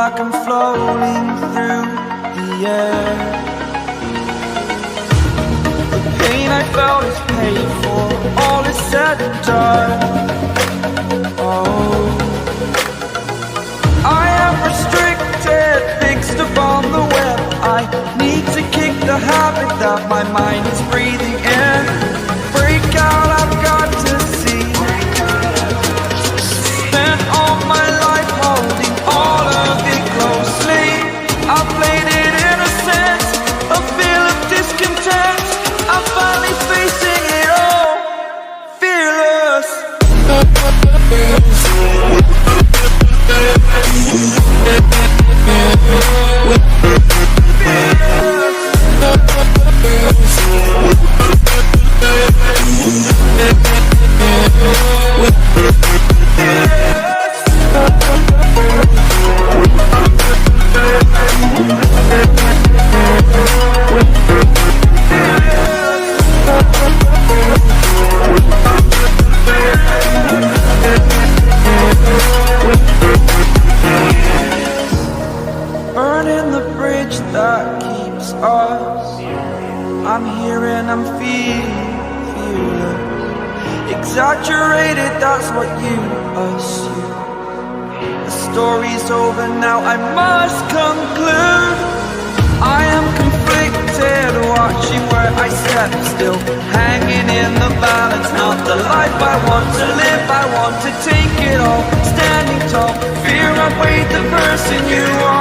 like I'm floating through the air. The pain I felt is paid for, all is said and done. Oh, I am restricted, fixed upon the web. I need to kick the habit that my mind is breathing in. Break out, I've got to see. Spent all my life holding all of it closely. I played it innocent, a feel of discontent. I'm finally facing it all, fearless. Burning the bridge that keeps us. I'm here and I'm feeling exaggerated, that's what you assume. The story's over now, I must conclude. I am conflicted, watching where I step still, hanging in the balance. Not the life I want to live, I want to take it all. Standing tall, fear I've weighed the person you are.